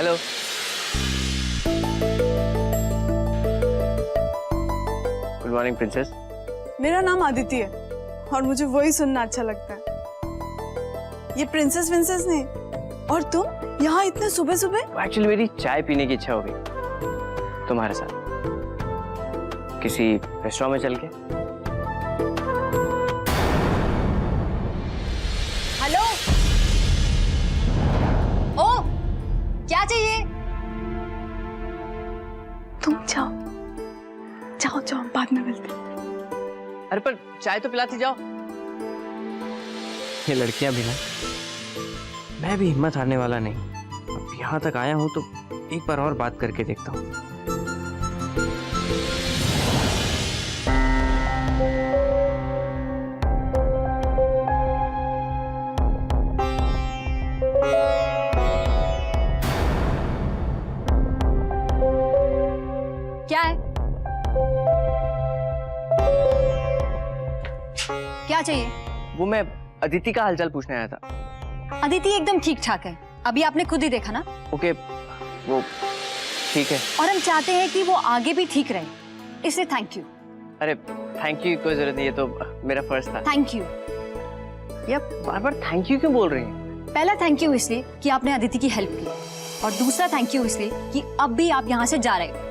Hello. Good morning princess. मेरा नाम अदिति है और मुझे वही सुनना अच्छा लगता है। ये प्रिंसेस विंसेस नहीं। और तुम यहाँ इतने सुबह सुबह? एक्चुअली मेरी चाय पीने की इच्छा हो गई तुम्हारे साथ, किसी रेस्टोरेंट में चल के। हेलो। ओ, क्या चाहिए? तुम जाओ जाओ जाओ, बाद में मिलते हैं। अरे पर चाय तो पिलाती जाओ। ये लड़कियां भी ना, मैं भी हिम्मत हारने वाला नहीं। अब यहाँ तक आया हूँ तो एक बार और बात करके देखता हूँ। क्या है? क्या चाहिए? वो मैं अदिति का हालचाल पूछने आया था। अदिति एकदम ठीक ठाक है, अभी आपने खुद ही देखा ना। ओके, वो ठीक है। और हम चाहते हैं कि वो आगे भी ठीक रहे, इसलिए थैंक यू। अरे थैंक यू की कोई जरूरत नहीं, ये तो मेरा फर्ज था। Thank you. यार बार बार थैंक यू क्यों बोल रही हैं? पहला थैंक यू इसलिए कि आपने अदिति की हेल्प की, और दूसरा थैंक यू इसलिए कि अब भी आप यहाँ से जा रहे हो।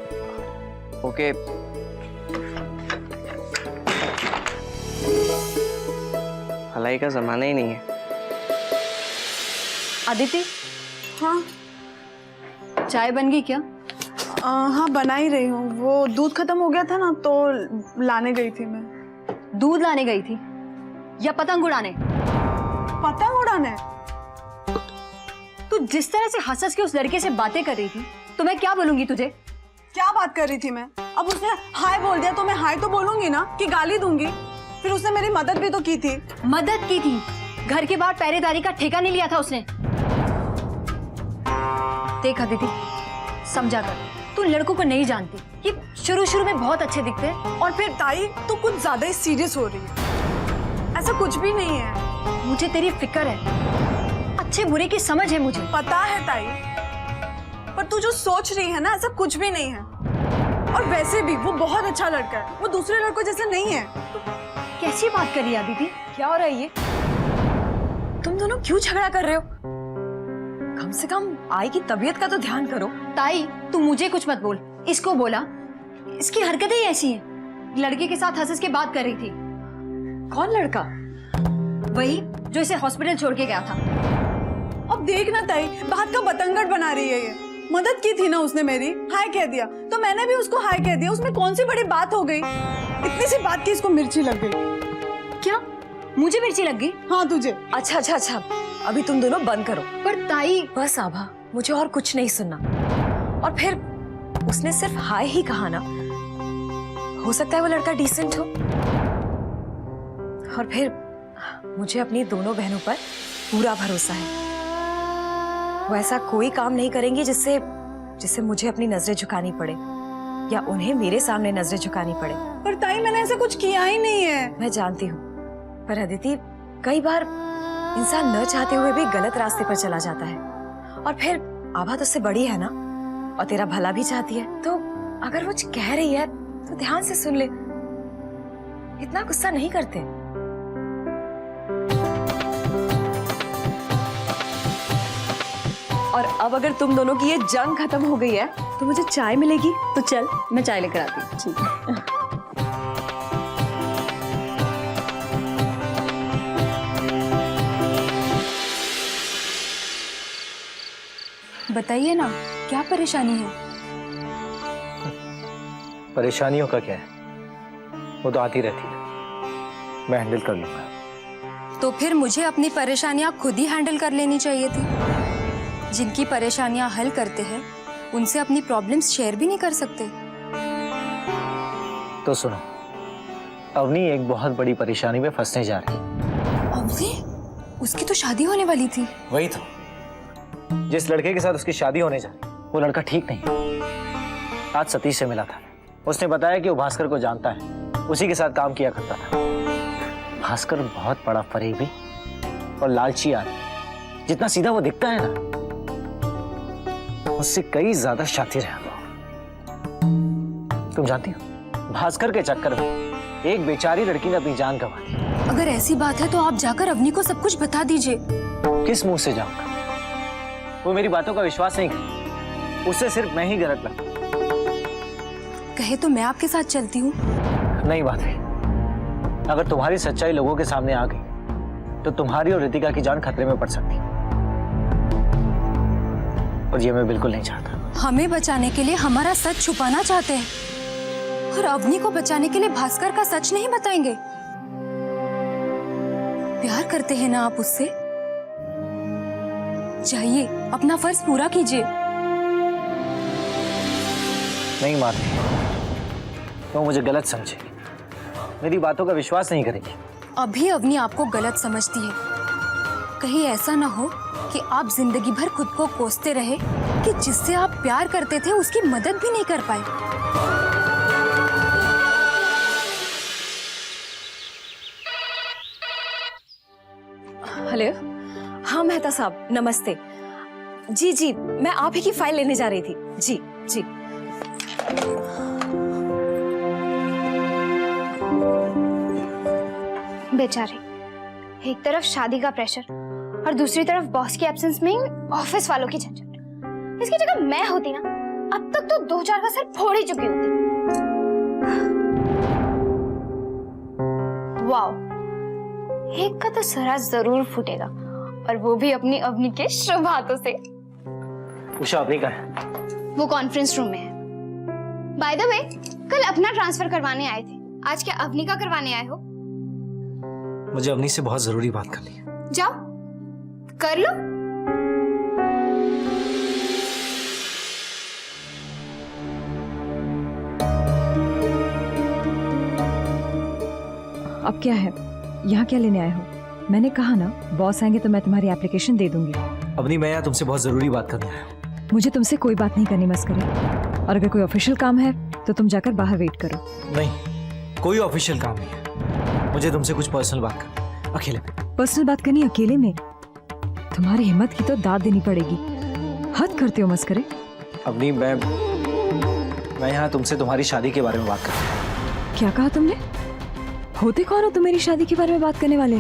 ओके। भलाई का जमाना ही नहीं है। अदिति, हाँ चाय बन गई क्या? हाँ बना ही रही हूँ। वो दूध खत्म हो गया था ना तो लाने गई थी मैं। दूध लाने गई थी या पतंग उड़ाने? पतंग उड़ाने? तू जिस तरह से हंस के उस लड़के से बातें कर रही थी तो मैं क्या बोलूंगी तुझे? क्या बात कर रही थी मैं? अब उसने हाय बोल दिया तो मैं हाय तो बोलूंगी ना, कि गाली दूंगी? फिर उसने मेरी मदद भी तो की थी। मदद की थी? घर के बाहर पहरेदारी का ठेका नहीं लिया था उसने? देख अदिति, समझा कर, तू लड़कों को नहीं जानती। ये शुरू में बहुत अच्छे दिखते हैं और फिर ताई तू कुछ ज्यादा ही सीरियस हो रही है। ऐसा कुछ भी नहीं है। मुझे तेरी फिक्र है, अच्छे बुरे की समझ है मुझे। पता है ताई, पर तू जो सोच रही है ना, ऐसा कुछ भी नहीं है। और वैसे भी वो बहुत अच्छा लड़का है, वो दूसरे लड़कों जैसे नहीं है। कैसी बात कर रही है अदिति? क्या हो रहा है ये? तुम दोनों क्यों झगड़ा कर रहे हो? कम से कम आई की तबीयत का तो ध्यान करो। ताई तू मुझे कुछ मत बोल, इसको बोला। इसकी हरकतें ही ऐसी हैं। लड़के के साथ हंस के बात कर रही थी। कौन लड़का? वही जो इसे हॉस्पिटल छोड़ के गया था। अब देख ना ताई, बात का बतंगड़ बना रही है ये। मदद की थी ना उसने मेरी, हाय कह दिया तो मैंने भी उसको हाय कह दिया। उसमें कौन सी बड़ी बात हो गई? इतनी सी बात की इसको मिर्ची लग गई। क्या मुझे मिर्ची लग गई? हाँ तुझे। अच्छा, अभी तुम दोनों बंद करो। पर ताई, बस आभा, मुझे और कुछ नहीं सुनना। और फिर उसने सिर्फ हाय ही कहा ना, हो सकता है वो लड़का डिसेंट हो। और फिर मुझे अपनी दोनों बहनों पर पूरा भरोसा है। वो ऐसा कोई काम नहीं करेंगी जिससे मुझे अपनी नजरें झुकानी पड़े या उन्हें मेरे सामने नजरें झुकानी पड़े। पर ताई मैंने ऐसा कुछ किया ही नहीं है। मैं जानती हूँ, पर अदिति, कई बार इंसान न चाहते हुए भी गलत रास्ते पर चला जाता है। और फिर आभा तो उससे बड़ी है ना, और तेरा भला भी चाहती है। तो अगर वो कह रही है तो ध्यान से सुन ले, इतना गुस्सा नहीं करते। और अब अगर तुम दोनों की ये जंग खत्म हो गई है तो मुझे चाय मिलेगी। तो चल, मैं चाय लेकर आती हूँ। ठीक है। बताइए ना, क्या परेशानी है? परेशानियों का क्या है, वो तो आती रहती है, मैं हैंडल कर लूंगा। तो फिर मुझे अपनी परेशानियां खुद ही हैंडल कर लेनी चाहिए थी। जिनकी परेशानियां हल करते हैं उनसे अपनी प्रॉब्लम्स शेयर भी नहीं कर सकते। तो सुनो, अवनी एक बहुत बड़ी परेशानी में फंसने जा रही है। अवनी? उसकी तो शादी होने वाली थी। वही तो, जिस लड़के के साथ उसकी शादी होने जा रही, वो लड़का ठीक नहीं। आज सतीश से मिला था, उसने बताया कि वो भास्कर को जानता है, उसी के साथ काम किया करता था। भास्कर बहुत बड़ा फरेबी और लालची आदमी, जितना सीधा वो दिखता है ना, मुझसे कई ज्यादा शातिर है वो। तुम जानती हो, भास्कर के चक्कर में एक बेचारी लड़की ने अपनी जान गंवा दी। अगर ऐसी बात है तो आप जाकर अवनी को सब कुछ बता दीजिए। किस मुंह से जाऊंगा? वो मेरी बातों का विश्वास नहीं करती। उससे सिर्फ मैं ही गलत लगता। कहे तो मैं आपके साथ चलती हूँ। नहीं माधवी, अगर तुम्हारी सच्चाई लोगों के सामने आ गई तो तुम्हारी और रितिका की जान खतरे में पड़ सकती है, और ये मैं बिल्कुल नहीं चाहता। हमें बचाने के लिए हमारा सच छुपाना चाहते हैं और अवनी को बचाने के लिए भास्कर का सच नहीं बताएंगे। प्यार करते हैं ना आप उससे? जाइए, अपना फर्ज पूरा कीजिए। नहीं माधवी, तो मुझे गलत समझेगी, मेरी बातों का विश्वास नहीं करेगी। अभी अवनी आपको गलत समझती है। कहीं ऐसा ना हो कि आप जिंदगी भर खुद को कोसते रहे कि जिससे आप प्यार करते थे उसकी मदद भी नहीं कर पाए। हेलो, हाँ मेहता साहब, नमस्ते। जी जी, मैं आप ही की फाइल लेने जा रही थी। जी जी। बेचारी, एक तरफ शादी का प्रेशर और दूसरी तरफ बॉस की एब्सेंस में ऑफिस वालों की झंझट। इसकी जगह मैं होती ना, अब तक तो 2-4 का सर फोड़ ही चुकी होती। वाओ, एक का तो सर आज जरूर फूटेगा, और वो भी अपनी अवनी के शुभ हाथों से। उषा अवनी का है? वो कॉन्फ्रेंस रूम में है। बाय द वे, कल अपना ट्रांसफर करवाने आए थे, आज क्या अवनी का करवाने आए हो? मुझे अवनी से बहुत जरूरी बात करनी है। जाओ, कर लो। अब क्या है, यहाँ क्या लेने आए हो? मैंने कहा ना, बॉस आएंगे तो मैं तुम्हारी एप्लीकेशन दे दूंगी। अवनी, मैं यहाँ तुमसे बहुत जरूरी बात करनी है। मुझे तुमसे कोई बात नहीं करनी मस्करी, और अगर कोई ऑफिशियल काम है तो तुम जाकर बाहर वेट करो। नहीं, कोई ऑफिशियल काम नहीं है, मुझे तुमसे कुछ पर्सनल बात करनी है, अकेले। पर्सनल बात करनी अकेले में? तुम्हारी हिम्मत की तो दाद देनी पड़ेगी। हद करते हो मस्करे। अवनी, मैं यहाँ तुमसे तुम्हारी शादी के बारे में बात कर रहा हूँ। क्या कहा तुमने? होते कौन हो तुम मेरी शादी के बारे में बात करने वाले?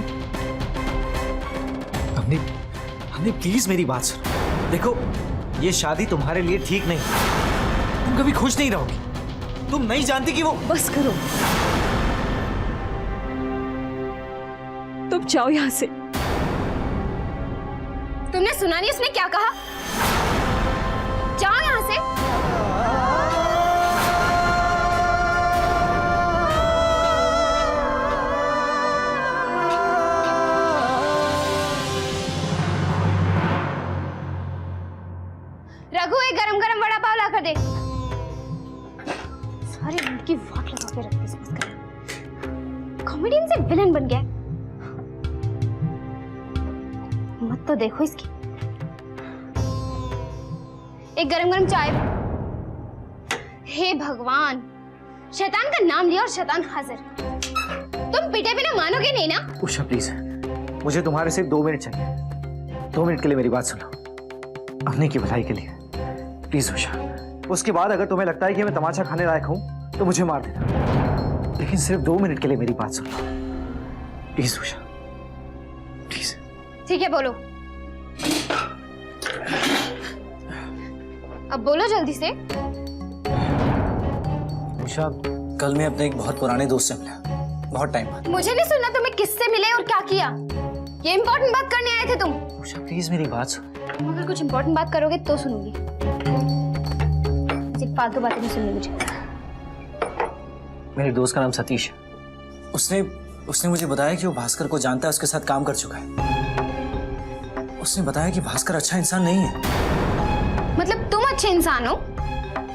अवनी प्लीज मेरी बात सुनो। देखो, ये शादी तुम्हारे लिए ठीक नहीं। तुम कभी खुश नहीं रहोगी। तुम नहीं जानती कि वो। बस करो, तुम जाओ यहाँ से। तुमने सुना नहीं उसने क्या कहा? जाओ यहाँ से। रघु, एक गरम गरम वड़ा पाव ला कर दे। सारी उनकी वाट लगा के रखती है। कॉमेडियन से विलन बन गया। मत तो देखो इसकी। एक गरम गरम चाय। हे भगवान, शैतान का नाम लिया और शैतान हाजिर। तुम पिटे बिना मानोगे नहीं ना? उषा प्लीज, मुझे तुम्हारे सिर्फ 2 मिनट चाहिए। 2 मिनट के लिए मेरी बात सुनो, अवनी की भलाई के लिए। प्लीज उषा, उसके बाद अगर तुम्हें लगता है कि मैं तमाचा खाने लायक हूं तो मुझे मार देना, लेकिन सिर्फ 2 मिनट के लिए मेरी बात सुनो। Please Usha, please. ठीक है, बोलो। अब बोलो जल्दी से। उषा, कल मैं अपने एक बहुत पुराने दोस्त से मिला, बहुत टाइम बाद। मुझे नहीं सुनना तुम्हें किससे मिले और क्या किया। ये इम्पोर्टेंट बात करने आए थे तुम। उषा प्लीज मेरी बात सुनो। तुम अगर कुछ इम्पोर्टेंट बात करोगे तो सुनूंगी, सिर्फ फालतू बातें नहीं सुननी मुझे। मेरे दोस्त का नाम सतीश है। उसने मुझे बताया कि वो भास्कर को जानता है, उसके साथ काम कर चुका है। उसने बताया कि भास्कर अच्छा इंसान नहीं है। मतलब तुम अच्छे इंसान हो?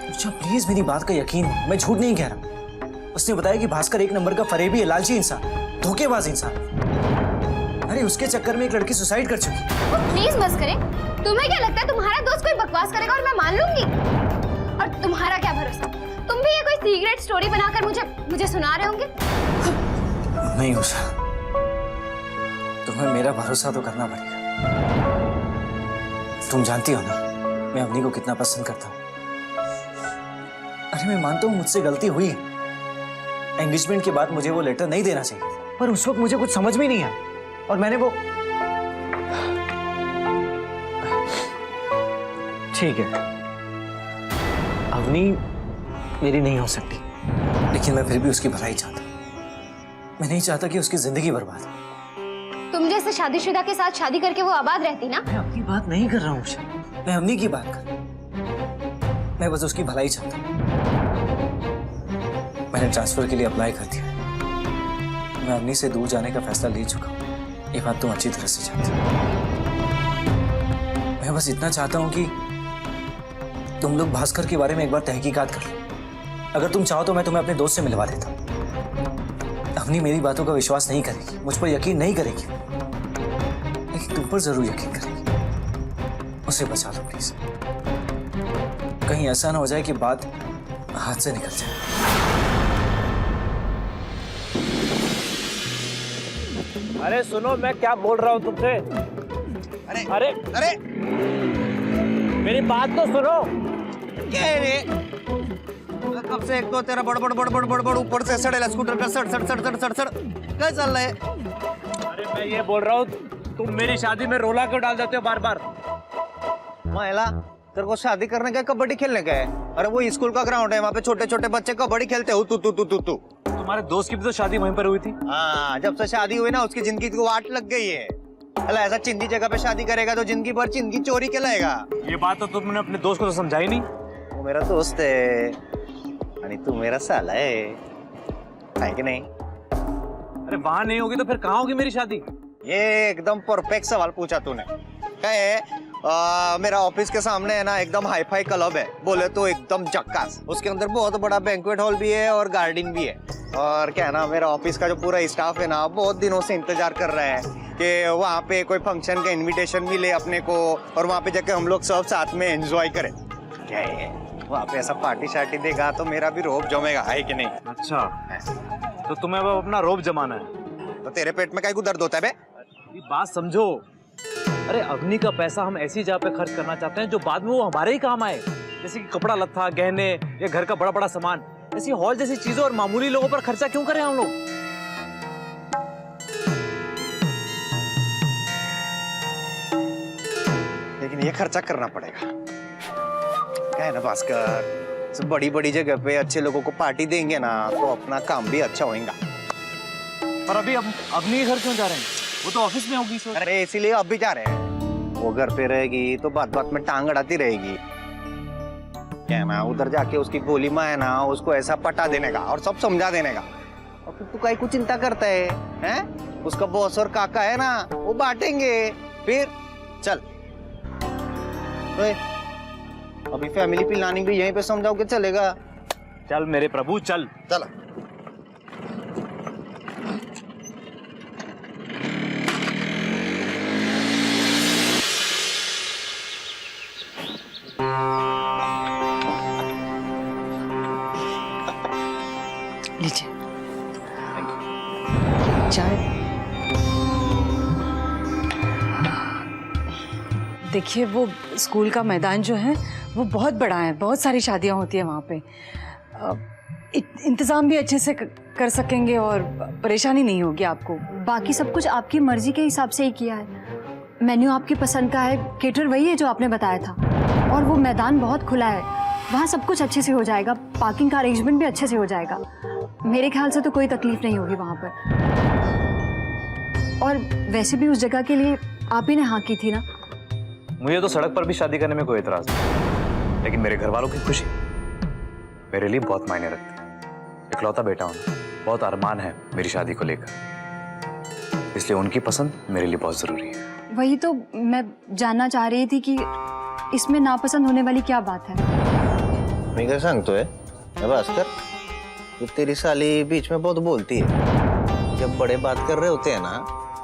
अच्छा प्लीज मेरी बात का यकीन, मैं झूठ नहीं कह रहा। उसने बताया कि भास्कर एक नंबर का फरेबी है, लालची इंसान, धोखेबाज इंसान। अरे उसके चक्कर में एक लड़की सुसाइड कर चुकी है। प्लीज बस करें। तुम्हें क्या लगता है तुम्हारा दोस्त कोई बकवास करेगा और मैं मान लूंगी? और तुम्हारा क्या भरोसा, तुम भी ये कोई सीक्रेट स्टोरी बनाकर मुझे सुना रहे होंगे? नहीं उषा, तुम्हें मेरा भरोसा तो करना पड़ेगा। तुम जानती हो ना, मैं अवनी को कितना पसंद करता हूँ। अरे मैं मानता हूँ मुझसे गलती हुई है। एंगेजमेंट के बाद मुझे वो लेटर नहीं देना चाहिए, पर उस वक्त मुझे कुछ समझ में नहीं आया और मैंने वो। ठीक है, अवनी मेरी नहीं हो सकती, लेकिन मैं फिर भी उसकी भलाई चाहता हूँ। मैं नहीं चाहता कि उसकी जिंदगी बर्बाद हो। तुम जैसे शादीशुदा के साथ शादी करके वो आबाद रहती ना। मैं अपनी बात नहीं कर रहा हूँ, मैं अवनी की बात कर रहा हूँ। मैं बस उसकी भलाई चाहता हूँ। मैंने ट्रांसफर के लिए अप्लाई कर दिया। मैं अवनी से दूर जाने का फैसला ले चुका हूँ। ये बात तुम अच्छी तरह से जानती हो। मैं बस इतना चाहता हूँ कि तुम लोग भास्कर के बारे में एक बार तहकीकात कर लो। अगर तुम चाहो तो मैं तुम्हें अपने दोस्त से मिलवा देता हूँ। अवनी मेरी बातों का विश्वास नहीं करेगी, मुझ पर यकीन नहीं करेगी, लेकिन तुम पर जरूर यकीन करेगी। उसे बचा लो प्लीज। कहीं ऐसा ना हो जाए कि बात हाथ से निकल जाए। अरे सुनो, मैं क्या बोल रहा हूँ तुमसे। अरे अरे अरे मेरी बात तो सुनो। क्या है रे? कब से एक तो तेरा बड़ ऊपर से सड़ेला स्कूटर का सड़ क्या चल रहा है? अरे मैं ये बोल रहा हूँ, तुम मेरी शादी में रोला क्यों डाल देते हो बार बार? महिला, तेरे को शादी करने का कबड्डी खेलने का है? अरे वो स्कूल का ग्राउंड है, वहाँ पे छोटे छोटे बच्चे कबड्डी खेलते हो। तू तुम्हारे दोस्त की भी तो शादी वहीं पर हुई थी। हाँ, जब से शादी हुई ना उसकी जिंदगी को वाट लग गई है। अला ऐसा चिंदी जगह पे शादी करेगा तो जिंदगी भर चिंदी चोरी कहलाएगा। ये बात तो तुमने अपने दोस्त को तो समझाई नहीं। वो मेरा दोस्त है और तू मेरा साला है कि नहीं? अरे वहां नहीं होगी तो फिर कहाँ होगी मेरी शादी? ये एकदम परफेक्ट सवाल पूछा तूने। क्या है? मेरा ऑफिस के सामने है ना, एकदम हाई फाई क्लब है, बोले तो एकदम जक्कास। उसके अंदर बहुत बड़ा बैंक्वेट हॉल भी है और गार्डन भी है। और क्या है ना, मेरा ऑफिस का जो पूरा स्टाफ है ना, बहुत दिनों से इंतजार कर रहा है कि वहाँ पे कोई फंक्शन का इनविटेशन मिले अपने को और वहाँ पे जाके हम लोग सब साथ में एंजॉय करें। क्या है, वहाँ पे ऐसा पार्टी शार्टी देगा तो मेरा भी रोब जमेगा, है कि नहीं? अच्छा, तो तुम्हें अब अपना रोब जमाना है? तो तेरे पेट में क्या दर्द होता है बे? ये बात समझो। अरे अग्नि का पैसा हम ऐसी जगह पे खर्च करना चाहते हैं जो बाद में वो हमारे ही काम आए, जैसे कि कपड़ा लत्ता, गहने या घर का बड़ा बड़ा सामान। ऐसी हॉल जैसी चीजों और मामूली लोगों पर खर्चा क्यों करें हम लोग? लेकिन ये खर्चा करना पड़ेगा। क्या है ना भास्कर, बड़ी बड़ी जगह पे अच्छे लोगों को पार्टी देंगे ना तो अपना काम भी अच्छा होगा। पर अभी अग्नि के घर क्यों जा रहे हैं? वो तो ऑफिस में होगी। अरे इसीलिए अब भी जा रहे हैं। वो घर पे रहेगी तो बात बात में टांग अड़ाती रहेगी। क्या है ना, उधर जाके उसकी गोली माँ है ना, उसको ऐसा पटा देने का और सब समझा देने का। और फिर तू काहे को चिंता करता है, हैं? उसका बॉस और काका है ना, वो बांटेंगे। फिर चल अभी फैमिली प्लानिंग भी यहीं पे समझाओ के चलेगा। चल मेरे प्रभु चल। चल लीजिए चाय। देखिए वो स्कूल का मैदान जो है वो बहुत बड़ा है, बहुत सारी शादियां होती है वहाँ पे। इंतज़ाम भी अच्छे से कर सकेंगे और परेशानी नहीं होगी आपको। बाकी सब कुछ आपकी मर्जी के हिसाब से ही किया है। मेन्यू आपकी पसंद का है, केटर वही है जो आपने बताया था, और वो मैदान बहुत खुला है, वहाँ सब कुछ अच्छे से हो जाएगा। पार्किंग का अरेंजमेंट भी अच्छे से हो जाएगा। मेरे ख्याल से तो कोई तकलीफ नहीं होगी वहाँ पर। और वैसे भी उस जगह के लिए आप ही ने हाँ की थी ना। मुझे तो सड़क पर भी शादी करने में कोई एतराज नहीं, लेकिन मेरे घर वालों की खुशी मेरे लिए बहुत मायने रखती है। इकलौता बेटा हूं, बहुत अरमान है मेरी शादी को लेकर, इसलिए उनकी पसंद मेरे लिए बहुत जरूरी है। वही तो मैं जानना चाह रही थी कि इसमें नापसंद होने वाली क्या बात है। मैं क्या सांगतोय भास्कर, तो तेरी साली बीच में बहुत बोलती है। जब बड़े बात कर रहे होते हैं ना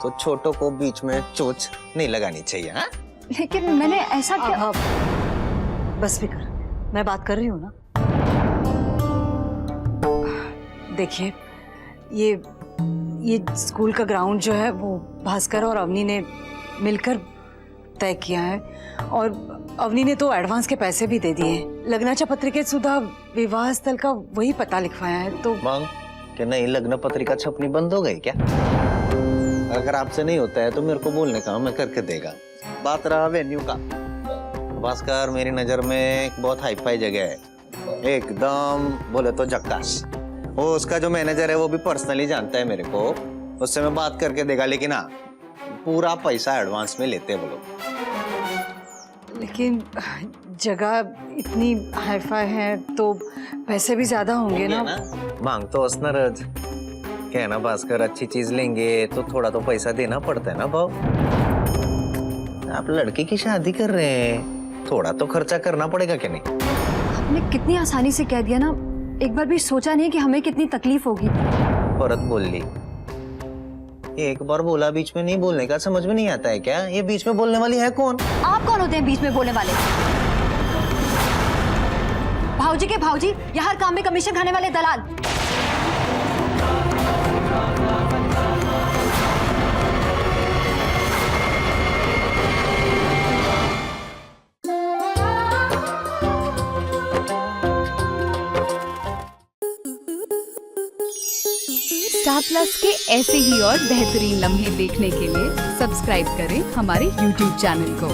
तो छोटों को बीच में चोच नहीं लगानी चाहिए। हाँ? लेकिन मैंने ऐसा क्या? बस फिकर, मैं बात कर रही हूँ ना। देखिए ये स्कूल का ग्राउंड जो है वो भास्कर और अवनी ने मिलकर तय किया है और अवनी ने तो एडवांस के पैसे भी दे दिए हैं। लग्नाच्या पत्रिकेत सुद्धा विवाह स्थल का वही पता लिखवाया है। तो मांग कि नहीं, लग्न पत्रिका छपनी बंद हो गई क्या? अगर आपसे नहीं होता है तो मेरे को बोलने का, मैं करके देगा। बात रहा वेन्यू का, भास्कर मेरी नजर में एक बहुत हाई फाई जगह है, एकदम बोले तो जक्कास। वो उसका जो मैनेजर है वो भी पर्सनली जानता है मेरे को, उससे मैं बात करके देगा। लेकिन हाँ, पूरा पैसा एडवांस में लेते हैं वो लोग। लेकिन जगह इतनी हाईफाई है तो पैसे भी ज्यादा होंगे ना। मांग तो असनरज, क्या है ना भास्कर, अच्छी चीज लेंगे तो थोड़ा तो पैसा देना पड़ता है ना भाव। आप लड़के की शादी कर रहे हैं, थोड़ा तो खर्चा करना पड़ेगा क्या नहीं? आपने कितनी आसानी से कह दिया ना, एक बार भी सोचा नहीं कि हमें कितनी तकलीफ होगी। परत बोल ली, एक बार बोला बीच में नहीं बोलने का, समझ में नहीं आता है क्या? ये बीच में बोलने वाली है कौन? आप कौन होते हैं बीच में बोलने वाले? भाऊजी के भाऊजी, या हर काम में कमीशन खाने वाले दलाल। स्टार प्लस के ऐसे ही और बेहतरीन लम्हे देखने के लिए सब्सक्राइब करें हमारे YouTube चैनल को।